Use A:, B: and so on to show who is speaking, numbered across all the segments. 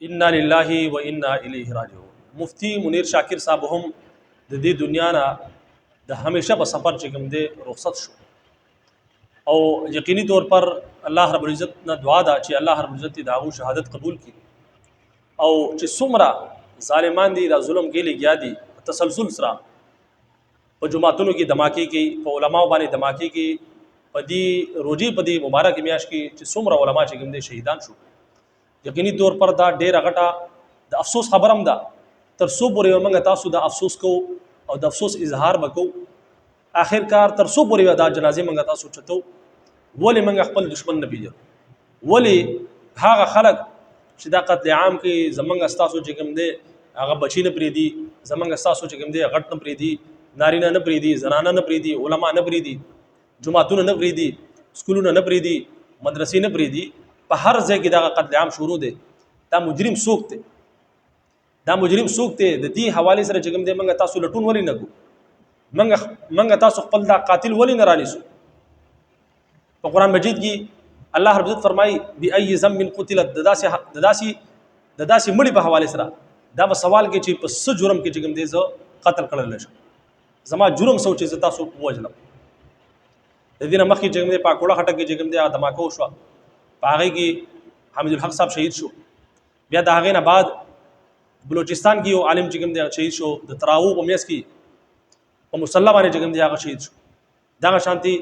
A: इन्ना लिल्लाहि व इन्ना इलैहि राजिऊन। मुफ्ती मुनीर शाकिर साहब हम द दे दुनिया ना द हमेशा ब सफ़र चिकम दे रुखसत शो और यकीनी तौर पर अल्लाह रब्बुल इज़्ज़त ना दुआ दा ची अल्लाह रब्बुल इज़्ज़त दाऊ शहादत कबूल की और ची सुमरा ज़ालिमान दी दा जुल्म के लिए गया दी तसलसल सरा प जुमातुन की धमाकी की प उलमा बानी धमाकी की पदी रोजी पदी मुबारक मियाश की ची सुमरा उलमा चिकम दे शहीदान शो यकीनी तौर पर दा डेर अगटा द अफसोस खबरम दा तरसो बुरे मंग तासु दा अफसोस को और द अफसोस इजहार बको आखिरकार तरसो बुरे दा जनाजे मंग तासु चतो वली मंग खपल दुश्मन नबी जो वली हागा खलक शिदा कत्ल आम की जमंग अस्तासु चिकम दे आगा बची न प्रीदी जमंग अस्तासु चिकम दे अगट न प्रीदी नारीना न प्रीदी जनाना न प्रीदी उलमा न प्रीदी जुमातुन न प्रीदी स्कूलुन न प्रीदी मदरसी न प्रीदी हर जगह की दा कत्ल आम शुरू दे दा मुजरिम सूख थे दा मुजरिम सूख थे दी हवाले से जगम दे मंग तासु लटून वली नगु मंग तासु खपल दा कातिल वली न रानिसु तो कुरान मजीद की अल्लाह रब्बुल इज़्ज़त फरमाई बि अय्यि ज़म्बिन कुतिलत ददासी मड़ी पे हवाले से दा ब सवाल के ची पस जुर्म के जगम दे ज कत्ल करल नश जमा जुर्म सोचे ज तासु वजलम दिन मखी जगम दे पाकोड़ा खटक के जगम दे आ धमाको शवा पागे की हामिदुल हक साहब शहीद शो बिया दागे ना बाद बलोचिस्तान की आलिम चिकम दे शहीद शो द तराऊ पमेस की और मुसल्ला वाले चिकम दे आगा शहीद शो दागा शांति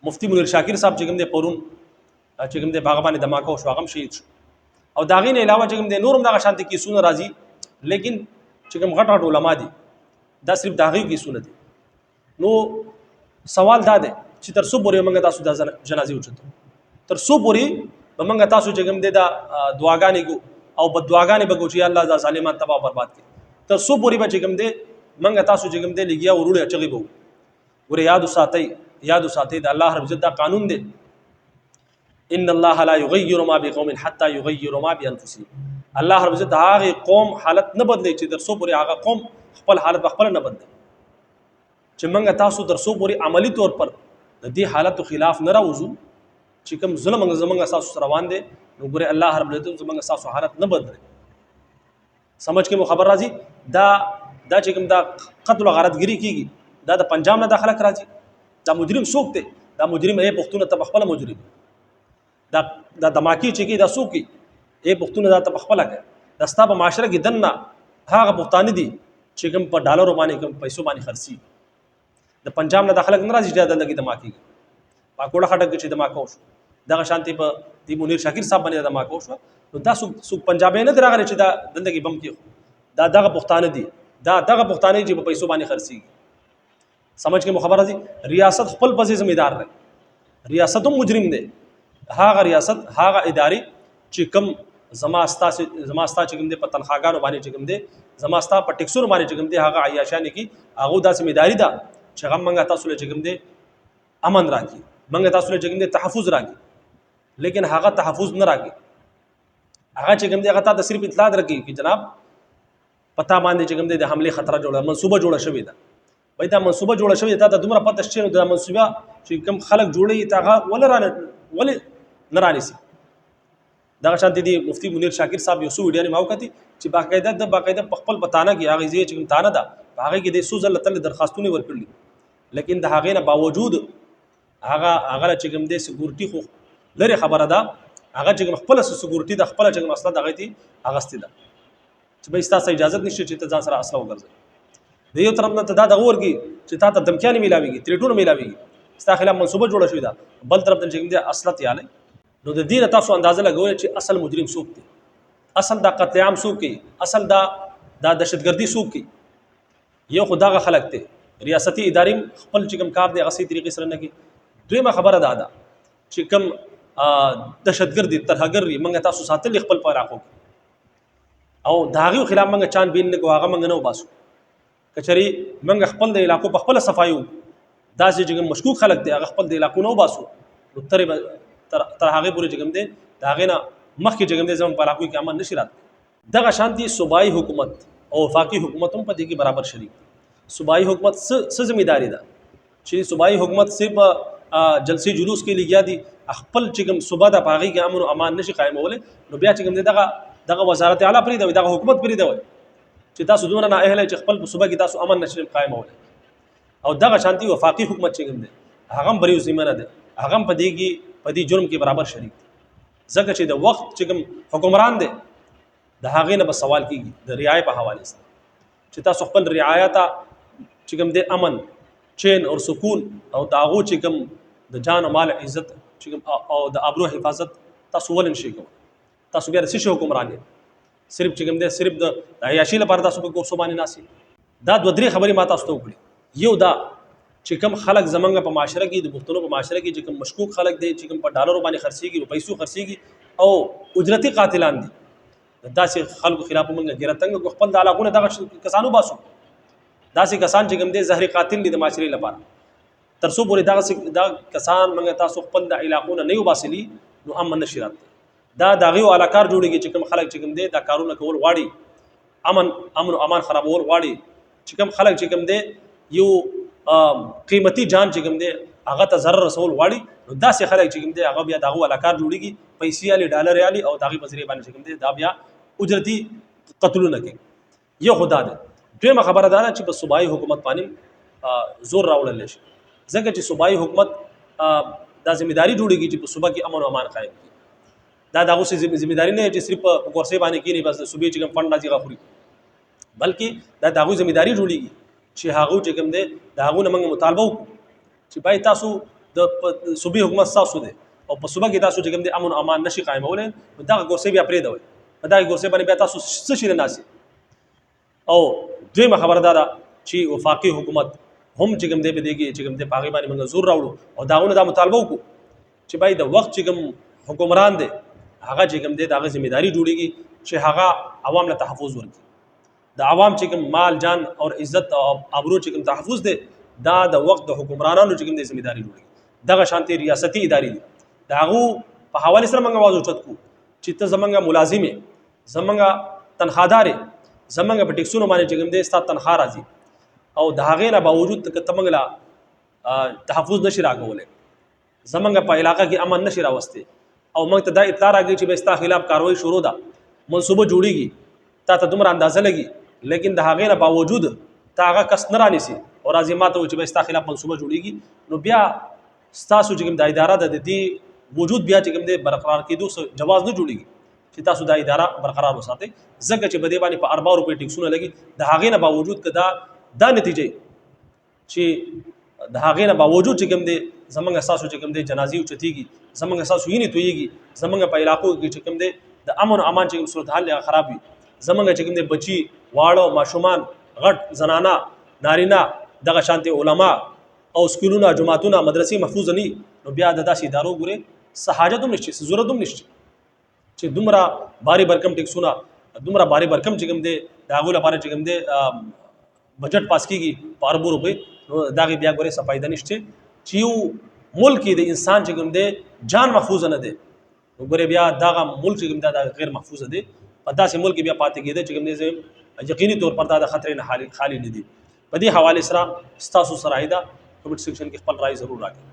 A: मुफ्ती मुनीर शाकिर साहब चिकम दे परून चिकम दे बागबानी धमाका शवागम शहीद शो और दागे ने अलावा चिकम दे नूरम दागा शांति की सुन राजी लेकिन चिकम घट घट उलमा दी दा सिर्फ दागी की सुन दी नो सवाल दा दे चितर सुबोरे मंगा तासु दा जनाजी उचतो तर सुपुरी बमंग तासु जगम दे दा दुआगानी को और बदुआगानी बगुची अल्लाह दा जालिमान तबाह बर्बाद के तर सुपुरी बा जगम दे मंग तासु जगम दे लिया उरुड़े चगी बहु उरे याद उसाते दा अल्लाह रब्बुल इज़्ज़त दा कानून दे इन्नल्लाह ला युगय्यिरु मा बिकौमिन हत्ता युगय्यिरु मा बिअनफुसिहिम अल्लाह रब्बुल इज़्ज़त आगे कौम हालत न बदले ची तर सुपुरी आगा कौम खपल हालत बखपल न बदले ची मंग तासु तर सुपुरी अमली तौर पर दी हालत तो खिलाफ न राउजू चिकम जुल्म जमंग सासु रवान दे गुरे अल्लाह रब्बुल इज़्ज़त जमंग सासु हालत न बदले समझ के मुखबर राजी दा दा चिकम दा कत्ल गारत गिरी की दा पंजाब ना दाखला कराजी दा मुजरिम सूखते दा मुजरिम ए पुख्तून तबखपल मुजरिम दा दा धमाकी चिकी दा सूकी ए पुख्तून दा तबखपल है दस्ता ब माशरा की दन्ना हाँ पुख्तानी दी चिकम पर डॉलर मानी कम पैसों मानी खर्ची द पंजाब ना दाखला नराजी ज़्यादा लगी धमाकी पाकोड़ा खटक के धमाका दा शांति पर दी मुनीर शाकिर साहब बने धमाका तो दा सुख पंजाबे न दराग रे दा दंदगी बम की दा दा पुख्तानी दी दा पुख्तानी जी पैसों मानी खर्ची समझ के मुखबर जी रियासत खपल पसे जिम्मेदार रहे रियासतों मुजरिम दे हागा रियासत हागा इदारी चिकम जमास्ता चिकम दे पर तनख्वागान बानी चिकम दे जमास्ता पर टिक्सुर बानी चिकम दे हागा आयाशानी की आगोदा जिम्मेदारी दा छगम मंगा तासुले चिकम दे अमन राखी मंगा तासुले चिकम दे तहफुज राखी लेकिन हागा तहफुज न राखी हागा चिकम दे ता सिर्फ इतला रखी कि जनाब पता बांधे चिकम दे हमले खतरा जोड़ा मनसूबा जोड़ा शवी दा भाई ता मनसूबा जोड़ा शवी ता दुमरा पता श्चेन दा मनसूबा चिकम खलक जोड़े तागा वले नरानी सी दागा शांति दी मुफ्ती मुनीर शाकिर साहब यूसु वीडियो ने मावकती ची बाकायदा पखपल बताना कि आगे जे चिकम ताना दा आगे की दे सुज अल्लाह तआला दरखास्तों ने वरकली लेकिन दागे ना बावजूद आगा चिकम दे सिक्योरिटी को लरे खबर अदा आगा चिकम खपल सिक्योरिटी दा खपल चिकम असला दागे थी आगस्ती दा भाई इसता इजाजत निश्चित चित जा सरा असला वगैरह देयो तरफ न तदा दगोर की चिता त धमकियां नहीं मिलावेगी त्रिटून मिलावेगी इसता खिलाफ मनसूबा जोड़ा शुदा बल तरफ न चिकम दे असला त्याले नो द दीन तासु अंदाजा लगो ची असल मुजरिम सूख थी असल दा कत्लेआम सूख की असल दा दहशतगर्दी सूख की ये खुदा का खलक थे रियासती इदारी खपल चिकम कार दे असी तरीके से रन की दुमा खबर अदा चिकम दहशतगर्दी तरहगर्री मंग तासु सातल खपल पर आखो और धागी खिलाफ मंग चांद बीन ने को आगा मंग नो बासु कचरी मंग खपल दे इलाको पखपल सफायू दास जगम मशकूक खलक दे आगा खपल दे इलाको नो बासु उत्तरे तरहागे पूरे जगम दे धागे ना मख के जगम दे जम पर आकू के अमन नशिरात दगा शांति सूबाई हुकूमत और वफाकी हुकूमतों पर देखी बराबर शरीक सूबाई हुकूमत से जिम्मेदारी दा ची सूबाई हुकूमत सिर्फ जलसी जुलूस के लिए गया दी अखपल चिकम सुबह दा पागी के अमन अमान नशी कायम बोले नो बिया चिकम दे दगा دغه وزارت اعلی پرې دی، دغه حکومت پرې دی چې تاسو دومره نااهله چې خپل په صوبه کې تاسو امن نشئ قایمولی. او دغه شانتي وفاقي حکومت چې کوم دی هغه هم بریو ذمه نه دی، هغه هم په دې جرم کې برابر شریک دی، ځکه چې د وخت چې کوم حکمران دی د هغې نه به سوال کېږي د رعایت په حوالې سره چې تاسو خپل رعایت چې کوم دی امن چین او سکون او د هغو چې کوم د جان او مال عزت چې کوم او د آبرو حفاظت تاسو ولې نشئ کولی. تاسو بیا د څه شي حکمران یې؟ صرف چې کوم دی صرف د عیاشي لپاره تاسو په کورسو باندې ناستئ. دا دوه درې خبرې ما تاسو ته وکړي. یو دا چې کوم خلک زمونږ په معاشره کې د پښتنو په معاشره کې چې کوم مشکوک خلک دی چې کوم په ډالرو باندې خرڅېږي، په پیسو خرڅېږي او اجرتي قاتلان دي، داسې خلکو خلاف موږ ګیره تنګ کو، خپل د علاقونه دغه کسانو باسو. داسې کسان چې کوم دی زهري قاتل دي د معاشرې لپاره، تر څو پورې دغه کسان موږ تاسو خپل د علاقونه نه وباسلي نو امن نشي راتلی. دا د هغې والا کار جوړېږي چې کوم خلک چې کوم دی دا کارونه کول غواړي، امن او امان خرابول غواړي، چې کوم خلک چې کوم دی یو قیمتي جان چې کوم دی هغه ته ضرر رسول غواړي، نو داسې خلک چې کوم دی هغه بیا د هغو والا کار جوړېږي، پیسې الي ډالر الي او د هغې په ذریعې باندې چې کوم دی دا بیا اجرتي قتلونه کوي. یو خو دا دی. دویمه خبره دا ده چې په صوبایي حکومت باندې زور راوړلی شي، ځکه چې صوبایي حکومت دا ذمہداري جوړېږي چې په صوبه کې امن او امان قایم کړي. دا د هغو ذمہداري نه چې صرف په کورسۍ باندې کېني بس د صوبې چې کوم فنډ راځي هغه خوري، بلکې دا د هغوی ذمہداري جوړېږي چې هغو چې کوم دی د هغو نه موږ مطالبه وکړو چې باید تاسو د صوبې حکومت ستاسو دی او په صوبه کې تاسو چې کوم دی امن او امان نشي قایمولی، نو دغه کورسۍ بیا پرېږدوئ، په دغه کورسۍ باندې بیا تاسو څه شي نه ناستئ. او دویمه خبره دا ده چې وفاقي حکومت هم چې کوم دی په دې کې چې کوم دی په هغې باندې موږ زور راوړو او د هغو نه دا مطالبه وکړو چې باید د وخت چې کوم حکمران دی هغه چې کوم دی د هغه ذمہداري جوړېږي چې هغه عوام له تحفظ ورکړي. د عوام چې کوم مال جان او عزت او آبرو چې کوم تحفظ دی دا د وخت د حکمرانانو چې کوم دی ذمہداري جوړېږي. دغه شانتي ریاستي ادارې دي د هغو په حوالې سره موږ آواز اوچت کړو چې ته زمونږ ملازم یې، زمونږ تنخوادار یې، زمونږ په ټیکسونو باندې چې کوم دی ستا تنخوا راځي او د هغې نه باوجود که ته موږ له تحفظ نشي راکولی، زمونږ په علاقه کې امن نشي راوستی او موږ ته دا اطلاع راکړي چې به ستا خلاف کاروایي شروع ده، منصوبه جوړېږي، تا ته دومره اندازه لګي، لیکن د هغې نه باوجود ته هغه کس نه رانیسي او راځي ما ته وایي چې به ستا خلاف منصوبه جوړېږي، نو بیا ستاسو چې کوم دا اداره ده د دې وجود بیا چې کوم دی برقرار کېدو جواز نه جوړېږي چې تاسو دا اداره برقرار وساتئ، ځکه چې په دې باندې په ارباو روپۍ ټیکسونه لګي. د هغې نه باوجود که دا نتیجې چې د هغې نه باوجود چې کوم دی زمونږ ستاسو چې کوم دی جنازې اوچتېږي، زمونږ ستاسو وینې تویېږي، زمونږ په علاقو کې چې کوم دی د امن او امان چې کوم صورتحال هغه خراب وي، زمونږ چې کوم دی بچي واړه ماشومان غټ زنانه نارینه دغه شانتي علما او سکولونه جماعتونه مدرسې محفوظ نه وي، نو بیا د داسې ادارو ګورې څه حاجت هم نشته، څه ضرورت هم نشته چې دومره باري برکم ټیکسونه، دومره باري برکم چې کوم دی د هغو لپاره چې کوم دی بجټ پاس کېږي په اربو روپۍ، نو د هغې بیا ګورې څه فایده نشته چې یو ملک کې د انسان چې کوم دی جان محفوظ نه دی، نو ګورې بیا دغه ملک چې کوم دی دا غیر محفوظ دی، په داسې ملک کې بیا پاتې کېده چې کوم دی یقیني طور پر دا د خطرې نه خالي نه دي. په دې حوالې سره ستاسو سره ده کمنټ سیکشن کې خپل رائے ضرور راکړئ.